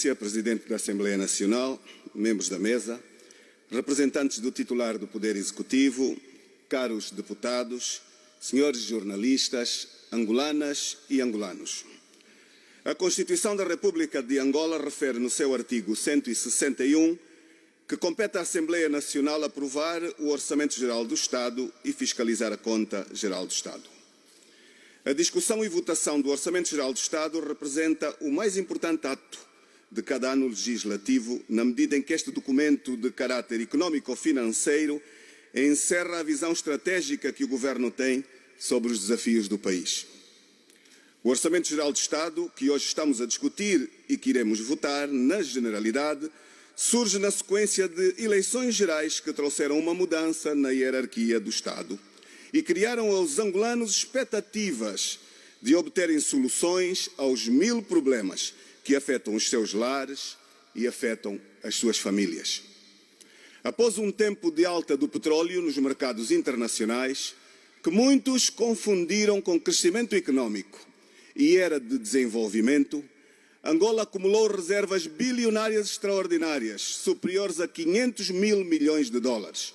Excelência, Presidente da Assembleia Nacional, membros da mesa, representantes do titular do Poder Executivo, caros deputados, senhores jornalistas, angolanas e angolanos. A Constituição da República de Angola refere no seu artigo 161 que compete à Assembleia Nacional aprovar o Orçamento Geral do Estado e fiscalizar a Conta Geral do Estado. A discussão e votação do Orçamento Geral do Estado representa o mais importante ato de cada ano legislativo, na medida em que este documento de caráter económico-financeiro encerra a visão estratégica que o Governo tem sobre os desafios do país. O Orçamento Geral do Estado, que hoje estamos a discutir e que iremos votar, na generalidade, surge na sequência de eleições gerais que trouxeram uma mudança na hierarquia do Estado e criaram aos angolanos expectativas de obterem soluções aos 1000 problemas que afetam os seus lares e afetam as suas famílias. Após um tempo de alta do petróleo nos mercados internacionais, que muitos confundiram com crescimento económico e era de desenvolvimento, Angola acumulou reservas bilionárias extraordinárias, superiores a 500 mil milhões de dólares.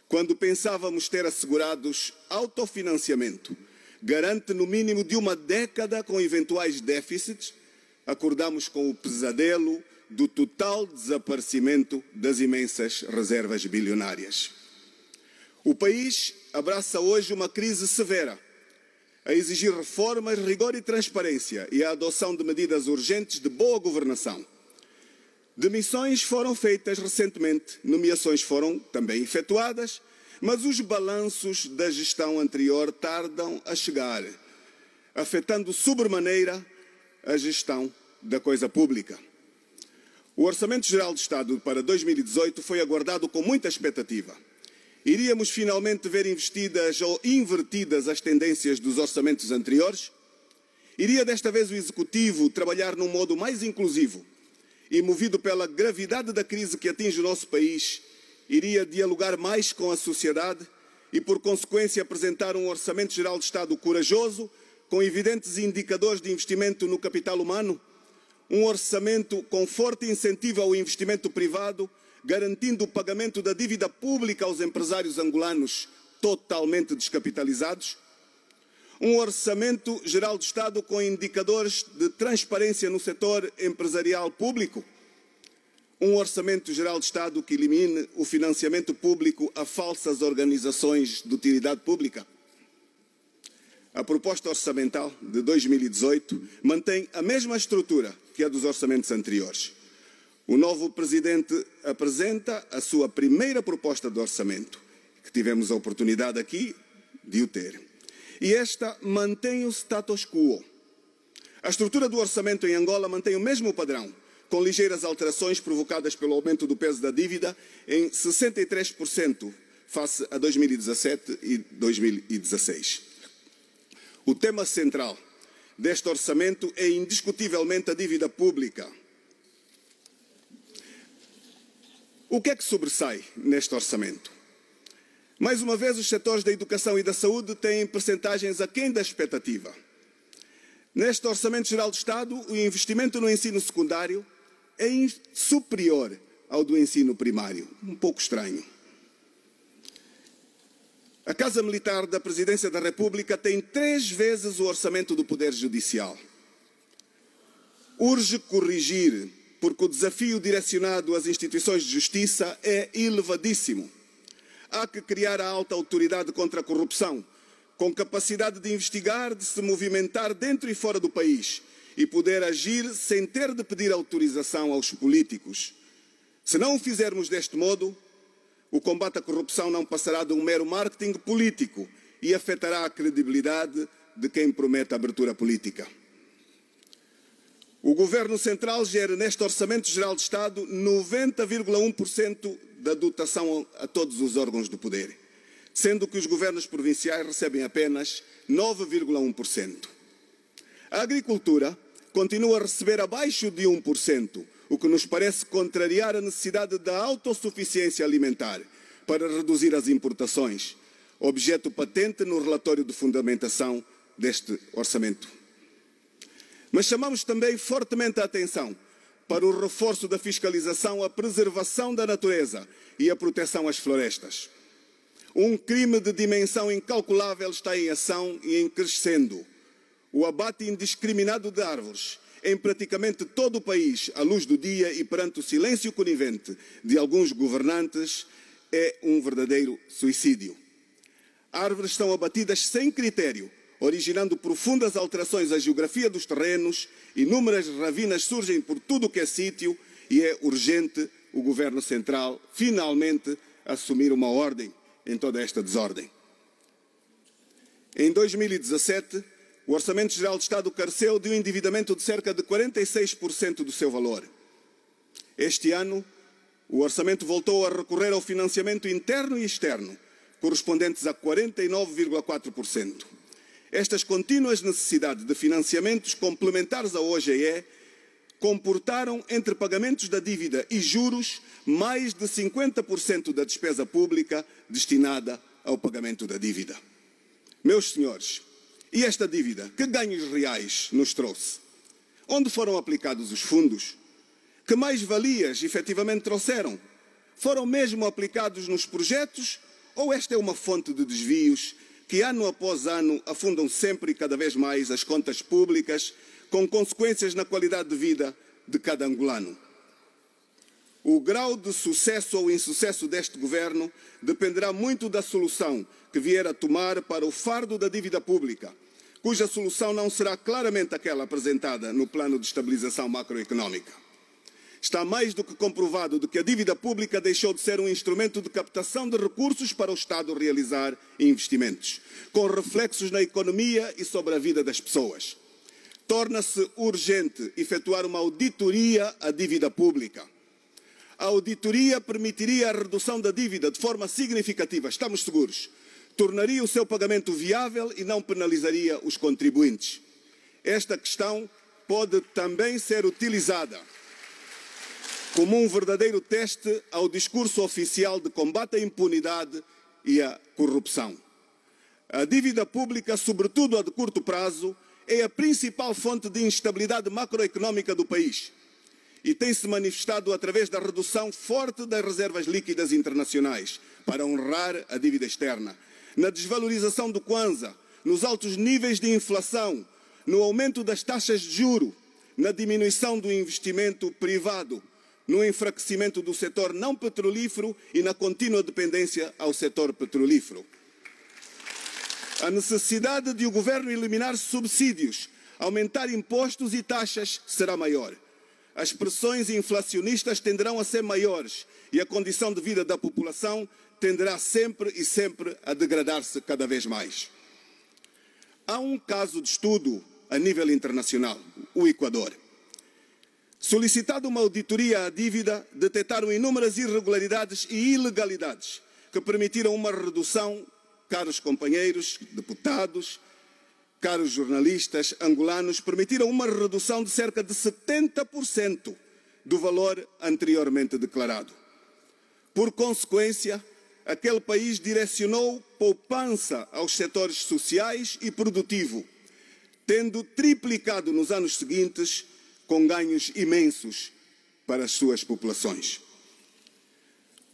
Quando pensávamos ter assegurados autofinanciamento, garante no mínimo de uma década com eventuais déficits, acordamos com o pesadelo do total desaparecimento das imensas reservas bilionárias. O país abraça hoje uma crise severa, a exigir reformas, rigor e transparência e a adoção de medidas urgentes de boa governação. Demissões foram feitas recentemente, nomeações foram também efetuadas, mas os balanços da gestão anterior tardam a chegar, afetando sobremaneira a gestão da coisa pública. O Orçamento Geral do Estado para 2018 foi aguardado com muita expectativa. Iríamos finalmente ver investidas ou invertidas as tendências dos orçamentos anteriores? Iria desta vez o Executivo trabalhar num modo mais inclusivo e, movido pela gravidade da crise que atinge o nosso país, iria dialogar mais com a sociedade e, por consequência, apresentar um Orçamento Geral de Estado corajoso, com evidentes indicadores de investimento no capital humano, um orçamento com forte incentivo ao investimento privado, garantindo o pagamento da dívida pública aos empresários angolanos totalmente descapitalizados, um Orçamento Geral de Estado com indicadores de transparência no setor empresarial público, um Orçamento Geral de Estado que elimine o financiamento público a falsas organizações de utilidade pública. A proposta orçamental de 2018 mantém a mesma estrutura que a dos orçamentos anteriores. O novo Presidente apresenta a sua primeira proposta de orçamento, que tivemos a oportunidade aqui de o ter. E esta mantém o status quo. A estrutura do orçamento em Angola mantém o mesmo padrão, com ligeiras alterações provocadas pelo aumento do peso da dívida em 63% face a 2017 e 2016. O tema central deste orçamento é indiscutivelmente a dívida pública. O que é que sobressai neste orçamento? Mais uma vez, os setores da educação e da saúde têm percentagens aquém da expectativa. Neste Orçamento Geral do Estado, o investimento no ensino secundário é superior ao do ensino primário. Um pouco estranho. A Casa Militar da Presidência da República tem 3 vezes o orçamento do Poder Judicial. Urge corrigir, porque o desafio direcionado às instituições de justiça é elevadíssimo. Há que criar a alta autoridade contra a corrupção, com capacidade de investigar, de se movimentar dentro e fora do país e poder agir sem ter de pedir autorização aos políticos. Se não o fizermos deste modo, o combate à corrupção não passará de um mero marketing político e afetará a credibilidade de quem promete a abertura política. O Governo Central gera neste Orçamento Geral de Estado 90,1% da dotação a todos os órgãos do poder, sendo que os governos provinciais recebem apenas 9,1%. A agricultura continua a receber abaixo de 1%, o que nos parece contrariar a necessidade da autossuficiência alimentar para reduzir as importações, objeto patente no relatório de fundamentação deste orçamento. Mas chamamos também fortemente a atenção para o reforço da fiscalização, a preservação da natureza e a proteção às florestas. Um crime de dimensão incalculável está em ação e em crescendo. O abate indiscriminado de árvores em praticamente todo o país, à luz do dia e perante o silêncio conivente de alguns governantes, é um verdadeiro suicídio. Árvores são abatidas sem critério, originando profundas alterações à geografia dos terrenos, inúmeras ravinas surgem por tudo o que é sítio e é urgente o Governo Central finalmente assumir uma ordem em toda esta desordem. Em 2017, o Orçamento Geral do Estado careceu de um endividamento de cerca de 46% do seu valor. Este ano, o Orçamento voltou a recorrer ao financiamento interno e externo, correspondentes a 49,4%. Estas contínuas necessidades de financiamentos complementares ao OGE comportaram, entre pagamentos da dívida e juros, mais de 50% da despesa pública destinada ao pagamento da dívida. Meus senhores, e esta dívida, que ganhos reais nos trouxe? Onde foram aplicados os fundos? Que mais-valias efetivamente trouxeram? Foram mesmo aplicados nos projetos ou esta é uma fonte de desvios que ano após ano afundam sempre e cada vez mais as contas públicas, com consequências na qualidade de vida de cada angolano? O grau de sucesso ou insucesso deste governo dependerá muito da solução que vier a tomar para o fardo da dívida pública, cuja solução não será claramente aquela apresentada no Plano de Estabilização Macroeconómica. Está mais do que comprovado de que a dívida pública deixou de ser um instrumento de captação de recursos para o Estado realizar investimentos, com reflexos na economia e sobre a vida das pessoas. Torna-se urgente efetuar uma auditoria à dívida pública. A auditoria permitiria a redução da dívida de forma significativa, estamos seguros. Tornaria o seu pagamento viável e não penalizaria os contribuintes. Esta questão pode também ser utilizada como um verdadeiro teste ao discurso oficial de combate à impunidade e à corrupção. A dívida pública, sobretudo a de curto prazo, é a principal fonte de instabilidade macroeconómica do país e tem-se manifestado através da redução forte das reservas líquidas internacionais para honrar a dívida externa, na desvalorização do Kwanza, nos altos níveis de inflação, no aumento das taxas de juro, na diminuição do investimento privado, no enfraquecimento do setor não petrolífero e na contínua dependência ao setor petrolífero. A necessidade de o governo eliminar subsídios, aumentar impostos e taxas será maior. As pressões inflacionistas tenderão a ser maiores e a condição de vida da população tenderá sempre e sempre a degradar-se cada vez mais. Há um caso de estudo a nível internacional, o Equador. Solicitado uma auditoria à dívida, detectaram inúmeras irregularidades e ilegalidades que permitiram uma redução, caros companheiros, deputados, caros jornalistas angolanos, permitiram uma redução de cerca de 70% do valor anteriormente declarado. Por consequência, aquele país direcionou poupança aos setores sociais e produtivo, tendo triplicado nos anos seguintes, com ganhos imensos para as suas populações.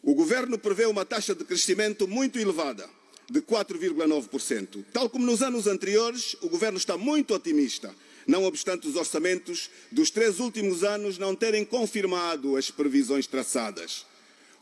O governo prevê uma taxa de crescimento muito elevada, de 4,9%. Tal como nos anos anteriores, o governo está muito otimista, não obstante os orçamentos dos 3 últimos anos não terem confirmado as previsões traçadas.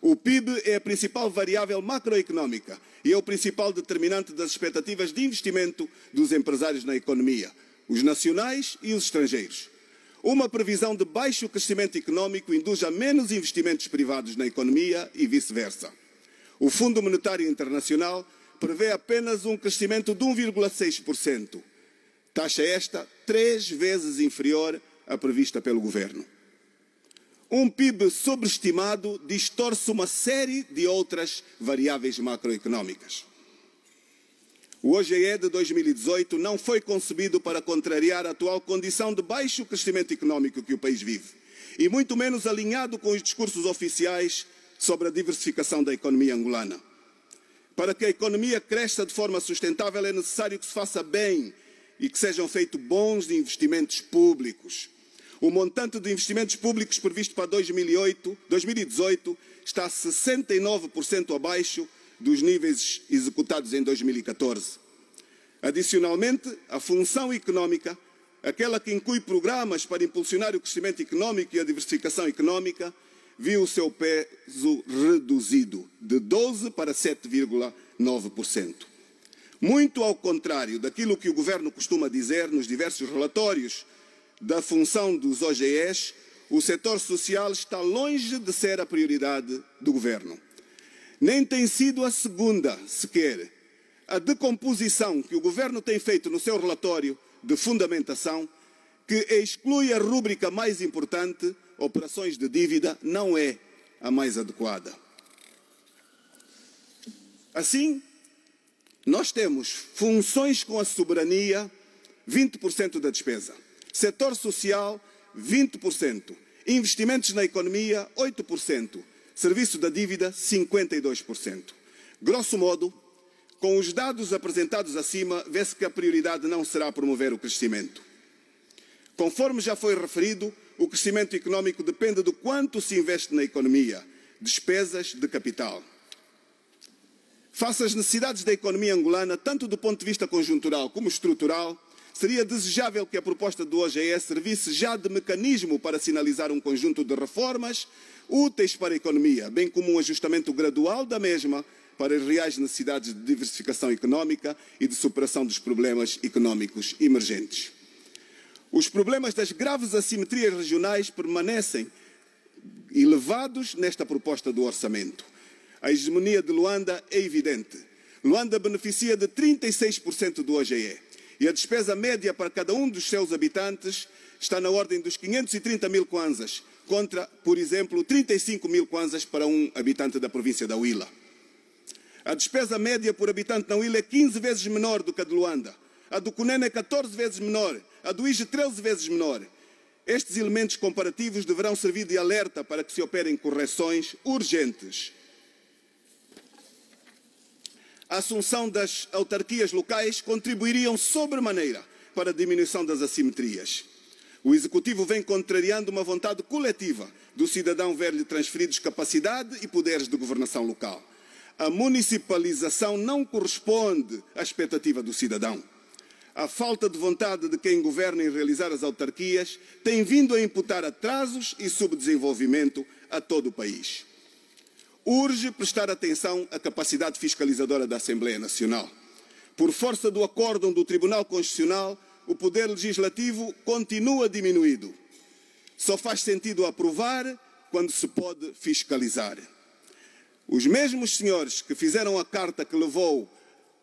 O PIB é a principal variável macroeconómica e é o principal determinante das expectativas de investimento dos empresários na economia, os nacionais e os estrangeiros. Uma previsão de baixo crescimento económico induz a menos investimentos privados na economia e vice-versa. O Fundo Monetário Internacional prevê apenas um crescimento de 1,6%. Taxa esta 3 vezes inferior à prevista pelo governo. Um PIB sobreestimado distorce uma série de outras variáveis macroeconómicas. O OGE de 2018 não foi concebido para contrariar a atual condição de baixo crescimento económico que o país vive, e muito menos alinhado com os discursos oficiais sobre a diversificação da economia angolana. Para que a economia cresça de forma sustentável é necessário que se faça bem e que sejam feitos bons investimentos públicos. O montante de investimentos públicos previsto para 2018 está 69% abaixo dos níveis executados em 2014. Adicionalmente, a função económica, aquela que inclui programas para impulsionar o crescimento económico e a diversificação económica, viu o seu peso reduzido de 12% para 7,9%. Muito ao contrário daquilo que o Governo costuma dizer nos diversos relatórios da função dos OGEs, o setor social está longe de ser a prioridade do Governo. Nem tem sido a segunda, sequer. A decomposição que o Governo tem feito no seu relatório de fundamentação, que exclui a rúbrica mais importante, operações de dívida, não é a mais adequada. Assim, nós temos funções com a soberania, 20% da despesa. Setor social, 20%. Investimentos na economia, 8%. Serviço da dívida, 52%. Grosso modo, com os dados apresentados acima, vê-se que a prioridade não será promover o crescimento. Conforme já foi referido, o crescimento económico depende do quanto se investe na economia, despesas de capital. Face às necessidades da economia angolana, tanto do ponto de vista conjuntural como estrutural, seria desejável que a proposta do OGE servisse já de mecanismo para sinalizar um conjunto de reformas úteis para a economia, bem como um ajustamento gradual da mesma para as reais necessidades de diversificação económica e de superação dos problemas económicos emergentes. Os problemas das graves assimetrias regionais permanecem elevados nesta proposta do orçamento. A hegemonia de Luanda é evidente. Luanda beneficia de 36% do OGE e a despesa média para cada um dos seus habitantes está na ordem dos 530 mil kwanzas, contra, por exemplo, 35 mil kwanzas para um habitante da província da Huila. A despesa média por habitante na Huila é 15 vezes menor do que a de Luanda. A do Cunene é 14 vezes menor, a do Ige 13 vezes menor. Estes elementos comparativos deverão servir de alerta para que se operem correções urgentes. A assunção das autarquias locais contribuiriam sobremaneira para a diminuição das assimetrias. O Executivo vem contrariando uma vontade coletiva do cidadão ver-lhe transferidos capacidade e poderes de governação local. A municipalização não corresponde à expectativa do cidadão. A falta de vontade de quem governa em realizar as autarquias tem vindo a imputar atrasos e subdesenvolvimento a todo o país. Urge prestar atenção à capacidade fiscalizadora da Assembleia Nacional. Por força do acórdão do Tribunal Constitucional, o Poder Legislativo continua diminuído. Só faz sentido aprovar quando se pode fiscalizar. Os mesmos senhores que fizeram a carta que levou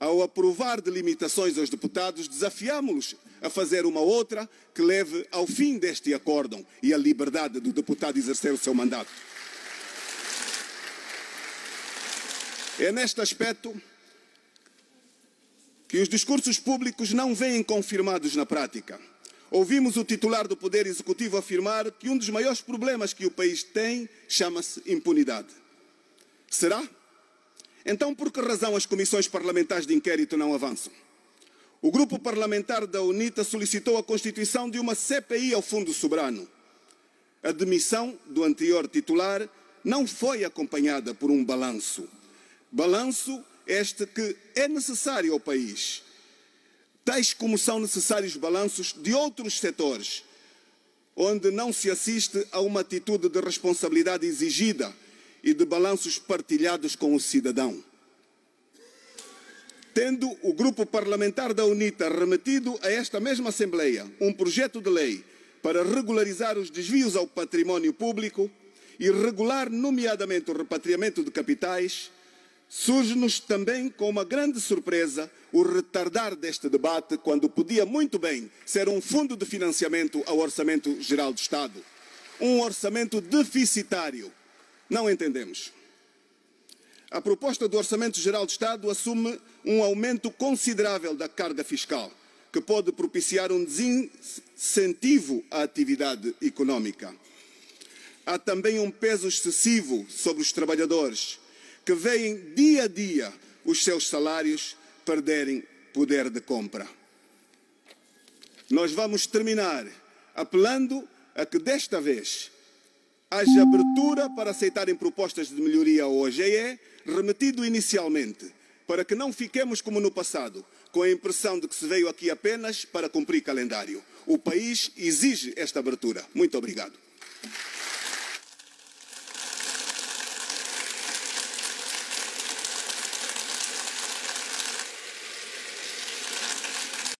ao aprovar de limitações aos deputados, desafiámos-los a fazer uma outra que leve ao fim deste acórdão e à liberdade do deputado exercer o seu mandato. É neste aspecto que os discursos públicos não vêm confirmados na prática. Ouvimos o titular do Poder Executivo afirmar que um dos maiores problemas que o país tem chama-se impunidade. Será? Então, por que razão as comissões parlamentares de inquérito não avançam? O grupo parlamentar da UNITA solicitou a constituição de uma CPI ao Fundo Soberano. A demissão do anterior titular não foi acompanhada por um balanço. Balanço este que é necessário ao país, tais como são necessários balanços de outros setores, onde não se assiste a uma atitude de responsabilidade exigida e de balanços partilhados com o cidadão. Tendo o grupo parlamentar da UNITA remetido a esta mesma Assembleia um projeto de lei para regularizar os desvios ao património público e regular, nomeadamente, o repatriamento de capitais, surge-nos também com uma grande surpresa o retardar deste debate, quando podia muito bem ser um fundo de financiamento ao Orçamento Geral do Estado. Um orçamento deficitário. Não entendemos. A proposta do Orçamento Geral do Estado assume um aumento considerável da carga fiscal, que pode propiciar um desincentivo à atividade económica. Há também um peso excessivo sobre os trabalhadores, que veem dia a dia os seus salários perderem poder de compra. Nós vamos terminar apelando a que desta vez haja abertura para aceitarem propostas de melhoria ao OGE, remetido inicialmente, para que não fiquemos como no passado, com a impressão de que se veio aqui apenas para cumprir calendário. O país exige esta abertura. Muito obrigado.